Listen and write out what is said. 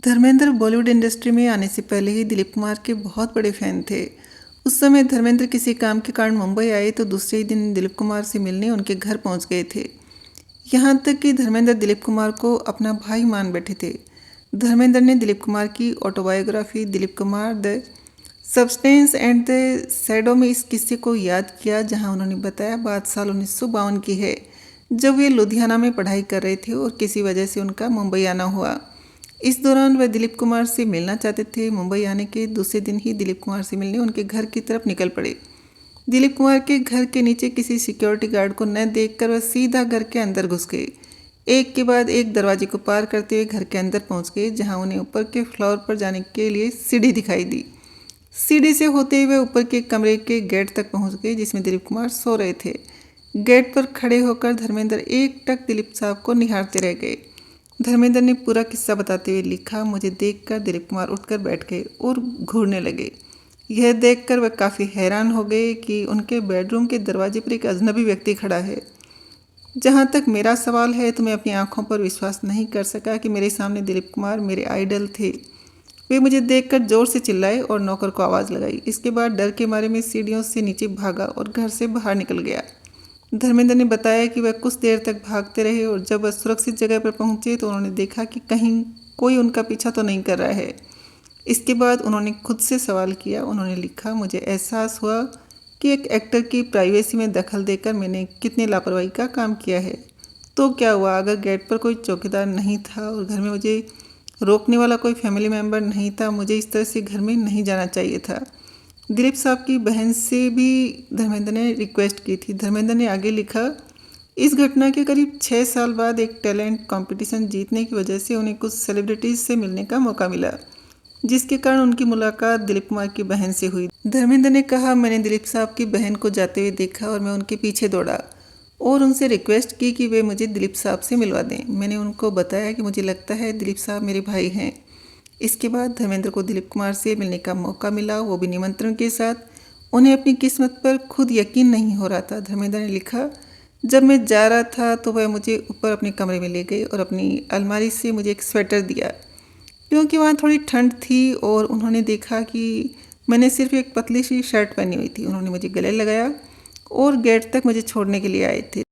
Dharmendra Bollywood industry में आने से पहले ही दिलीप कुमार के बहुत बड़े फैन थे। उस समय धर्मेंद्र किसी काम के कारण मुंबई आए तो दूसरे ही दिन दिलीप कुमार से मिलने उनके घर पहुंच गए थे। यहाँ तक कि धर्मेंद्र दिलीप कुमार को अपना भाई मान बैठे थे। धर्मेंद्र ने दिलीप कुमार की autobiography Dilip Kumar the substance and the shadow में इस किस्से को याद किया, जहां उन्होंने बताया बात साल 1952 की है, जब वे लुधियाना में पढ़ाई कर रहे थे और किसी वजह से उनका मुंबई आना हुआ। इस दौरान वह दिलीप कुमार से मिलना चाहते थे। मुंबई आने के दूसरे दिन ही दिलीप कुमार से मिलने उनके घर की तरफ निकल पड़े। दिलीप कुमार के घर के नीचे किसी सिक्योरिटी गार्ड को न देखकर वह सीधा घर के अंदर घुस गए। एक के बाद एक दरवाजे को पार करते हुए घर के अंदर पहुंच गए, जहां उन्हें ऊपर के फ्लोर पर जाने के लिए सीढ़ी दिखाई दी। सीढ़ी से होते हुए ऊपर के कमरे के गेट तक पहुंच गए, जिसमें दिलीप कुमार सो रहे थे। गेट पर खड़े होकर धर्मेंद्र एकटक दिलीप साहब को निहारते रह गए। धर्मेंद्र ने पूरा किस्सा बताते हुए लिखा, मुझे देखकर दिलीप कुमार उठकर बैठ गए और घूरने लगे। यह देखकर वह काफ़ी हैरान हो गए कि उनके बेडरूम के दरवाजे पर एक अजनबी व्यक्ति खड़ा है। जहाँ तक मेरा सवाल है तो मैं अपनी आंखों पर विश्वास नहीं कर सका कि मेरे सामने दिलीप कुमार मेरे आइडल थे। वे मुझे देखकर जोर से चिल्लाए और नौकर को आवाज़ लगाई। इसके बाद डर के मारे मैं सीढ़ियों से नीचे भागा और घर से बाहर निकल गया। धर्मेंद्र ने बताया कि वह कुछ देर तक भागते रहे और जब वह सुरक्षित जगह पर पहुंचे तो उन्होंने देखा कि कहीं कोई उनका पीछा तो नहीं कर रहा है। इसके बाद उन्होंने खुद से सवाल किया। उन्होंने लिखा, मुझे एहसास हुआ कि एक एक्टर की प्राइवेसी में दखल देकर मैंने कितनी लापरवाही का काम किया है। तो क्या हुआ, अगर गेट पर कोई चौकीदार नहीं था और घर में मुझे रोकने वाला कोई फैमिली मेम्बर नहीं था, मुझे इस तरह से घर में नहीं जाना चाहिए था। दिलीप साहब की बहन से भी धर्मेंद्र ने रिक्वेस्ट की थी। धर्मेंद्र ने आगे लिखा, इस घटना के करीब 6 साल बाद एक टैलेंट कंपटीशन जीतने की वजह से उन्हें कुछ सेलिब्रिटीज से मिलने का मौका मिला, जिसके कारण उनकी मुलाकात दिलीप कुमार की बहन से हुई। धर्मेंद्र ने कहा, मैंने दिलीप साहब की बहन को जाते हुए देखा और मैं उनके पीछे दौड़ा और उनसे रिक्वेस्ट की कि वे मुझे दिलीप साहब से मिलवा दें। मैंने उनको बताया कि मुझे लगता है दिलीप साहब मेरे भाई हैं। इसके बाद धर्मेंद्र को दिलीप कुमार से मिलने का मौका मिला, वो भी निमंत्रण के साथ। उन्हें अपनी किस्मत पर खुद यकीन नहीं हो रहा था। धर्मेंद्र ने लिखा, जब मैं जा रहा था तो वह मुझे ऊपर अपने कमरे में ले गए और अपनी अलमारी से मुझे एक स्वेटर दिया, क्योंकि वहाँ थोड़ी ठंड थी और उन्होंने देखा कि मैंने सिर्फ एक पतली सी शर्ट पहनी हुई थी। उन्होंने मुझे गले लगाया और गेट तक मुझे छोड़ने के लिए आए थे।